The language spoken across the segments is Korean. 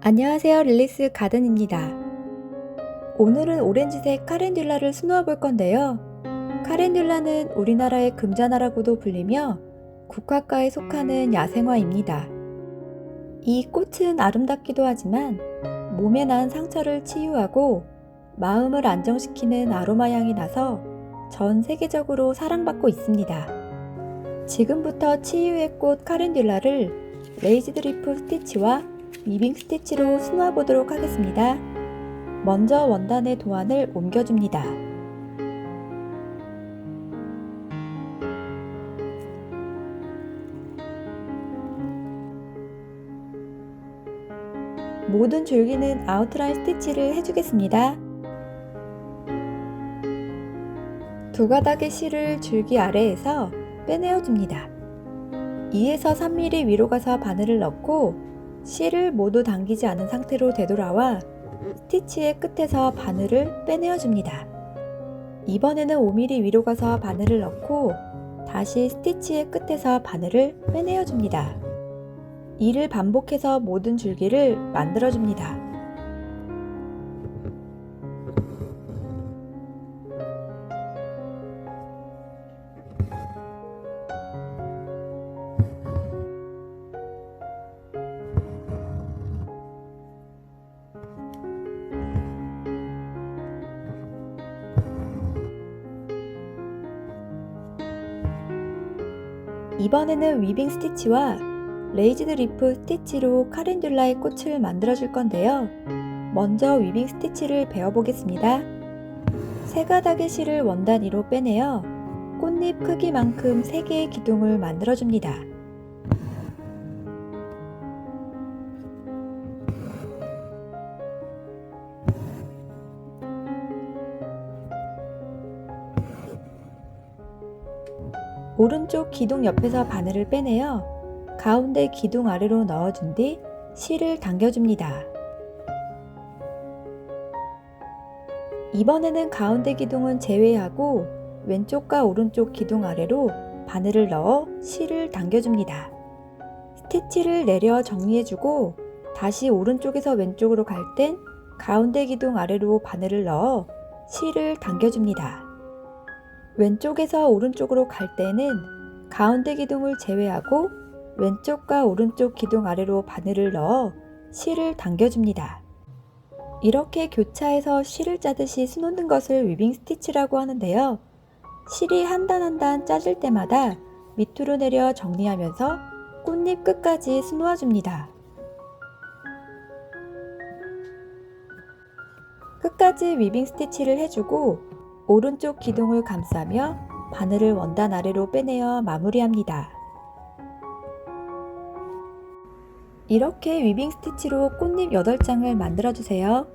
안녕하세요, 릴리스 가든입니다. 오늘은 오렌지색 카렌듈라를 수놓아 볼 건데요. 카렌듈라는 우리나라의 금자나라고도 불리며 국화과에 속하는 야생화입니다. 이 꽃은 아름답기도 하지만 몸에 난 상처를 치유하고 마음을 안정시키는 아로마 향이 나서 전 세계적으로 사랑받고 있습니다. 지금부터 치유의 꽃 카렌듈라를 레이지드 리프 스티치와 위빙 스티치로 수놓아 보도록 하겠습니다. 먼저 원단의 도안을 옮겨줍니다. 모든 줄기는 아웃라인 스티치를 해주겠습니다. 두 가닥의 실을 줄기 아래에서 빼내어줍니다. 2에서 3mm 위로 가서 바늘을 넣고 실을 모두 당기지 않은 상태로 되돌아와 스티치의 끝에서 바늘을 빼내어줍니다. 이번에는 5mm 위로 가서 바늘을 넣고 다시 스티치의 끝에서 바늘을 빼내어줍니다. 이를 반복해서 모든 줄기를 만들어줍니다. 이번에는 위빙 스티치와 레이지드 리프 스티치로 카렌듈라의 꽃을 만들어줄 건데요. 먼저 위빙 스티치를 배워보겠습니다. 세 가닥의 실을 원단 위로 빼내어 꽃잎 크기만큼 3개의 기둥을 만들어줍니다. 오른쪽 기둥 옆에서 바늘을 빼내어 가운데 기둥 아래로 넣어준 뒤 실을 당겨줍니다. 이번에는 가운데 기둥은 제외하고 왼쪽과 오른쪽 기둥 아래로 바늘을 넣어 실을 당겨줍니다. 스티치를 내려 정리해주고 다시 오른쪽에서 왼쪽으로 갈 땐 가운데 기둥 아래로 바늘을 넣어 실을 당겨줍니다. 왼쪽에서 오른쪽으로 갈 때는 가운데 기둥을 제외하고 왼쪽과 오른쪽 기둥 아래로 바늘을 넣어 실을 당겨줍니다. 이렇게 교차해서 실을 짜듯이 수놓는 것을 위빙 스티치라고 하는데요. 실이 한 단 한 단 짜질 때마다 밑으로 내려 정리하면서 꽃잎 끝까지 수놓아 줍니다. 끝까지 위빙 스티치를 해주고 오른쪽 기둥을 감싸며 바늘을 원단 아래로 빼내어 마무리합니다. 이렇게 위빙 스티치로 꽃잎 8장을 만들어주세요.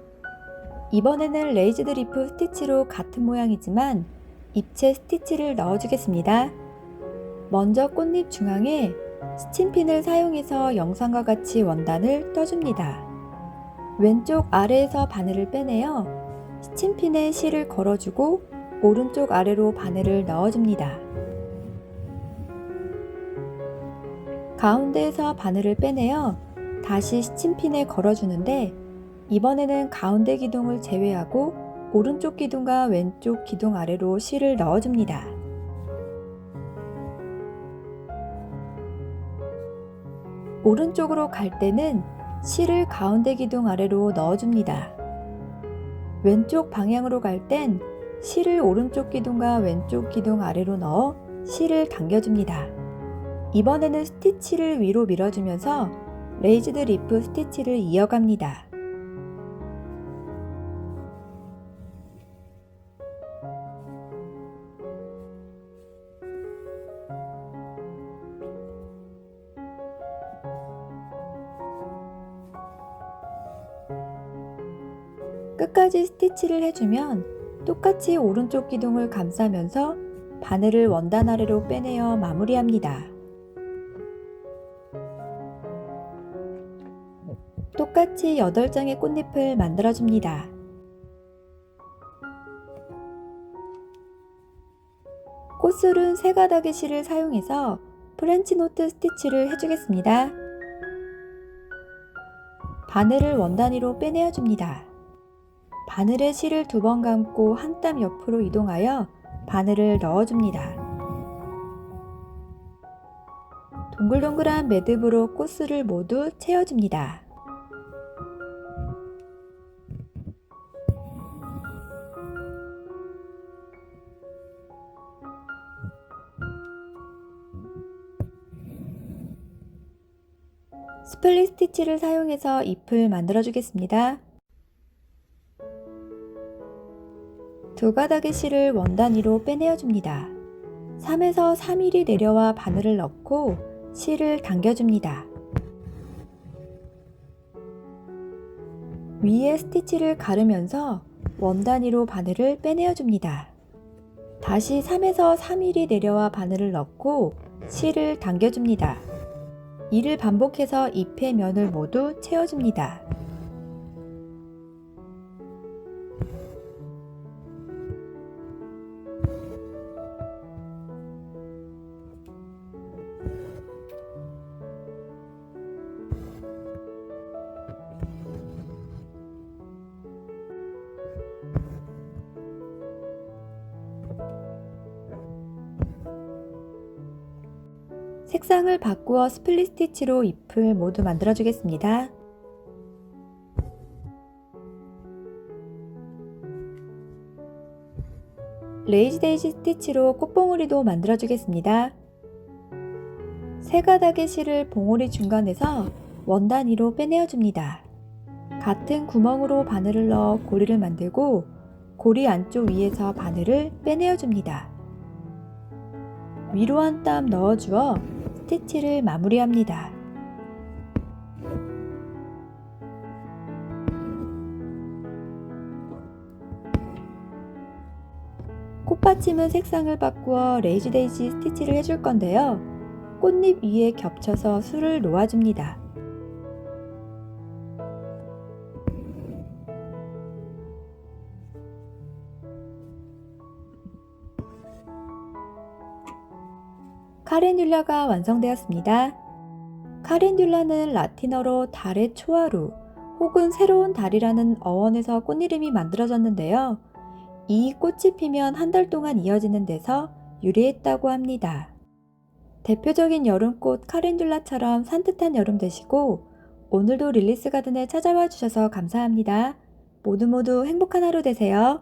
이번에는 레이지드 리프 스티치로 같은 모양이지만 입체 스티치를 넣어주겠습니다. 먼저 꽃잎 중앙에 스친핀을 사용해서 영상과 같이 원단을 떠줍니다. 왼쪽 아래에서 바늘을 빼내어 스친핀에 실을 걸어주고 오른쪽 아래로 바늘을 넣어줍니다. 가운데에서 바늘을 빼내어 다시 스친핀에 걸어주는데 이번에는 가운데 기둥을 제외하고 오른쪽 기둥과 왼쪽 기둥 아래로 실을 넣어줍니다. 오른쪽으로 갈 때는 실을 가운데 기둥 아래로 넣어줍니다. 왼쪽 방향으로 갈 땐 실을 오른쪽 기둥과 왼쪽 기둥 아래로 넣어 실을 당겨줍니다. 이번에는 스티치를 위로 밀어주면서 레이지드 리프 스티치를 이어갑니다. 끝까지 스티치를 해주면 똑같이 오른쪽 기둥을 감싸면서 바늘을 원단 아래로 빼내어 마무리합니다. 똑같이 8장의 꽃잎을 만들어줍니다. 꽃술은 3가닥의 실을 사용해서 프렌치 노트 스티치를 해주겠습니다. 바늘을 원단위로 빼내어 줍니다. 바늘에 실을 2번 감고 한 땀 옆으로 이동하여 바늘을 넣어줍니다. 동글동글한 매듭으로 코스를 모두 채워줍니다. 스플릿 스티치를 사용해서 잎을 만들어 주겠습니다. 2가닥의 실을 원단위로 빼내어 줍니다. 3에서 3mm 내려와 바늘을 넣고 실을 당겨줍니다. 위에 스티치를 가르면서 원단위로 바늘을 빼내어 줍니다. 다시 3에서 3mm 내려와 바늘을 넣고 실을 당겨줍니다. 이를 반복해서 잎의 면을 모두 채워줍니다. 색상을 바꾸어 스플릿 스티치로 잎을 모두 만들어 주겠습니다. 레이지 데이지 스티치로 꽃봉오리도 만들어 주겠습니다. 3가닥의 실을 봉오리 중간에서 원단위로 빼내어 줍니다. 같은 구멍으로 바늘을 넣어 고리를 만들고 고리 안쪽 위에서 바늘을 빼내어 줍니다. 위로 한 땀 넣어 주어 스티치를 마무리합니다. 꽃받침은 색상을 바꾸어 레이지 데이지 스티치를 해줄 건데요. 꽃잎 위에 겹쳐서 술을 놓아줍니다. 카렌듈라가 완성되었습니다. 카렌듈라는 라틴어로 달의 초하루 혹은 새로운 달이라는 어원에서 꽃 이름이 만들어졌는데요. 이 꽃이 피면 한 달 동안 이어지는 데서 유래했다고 합니다. 대표적인 여름꽃 카렌듈라처럼 산뜻한 여름 되시고 오늘도 릴리스 가든에 찾아와 주셔서 감사합니다. 모두 행복한 하루 되세요.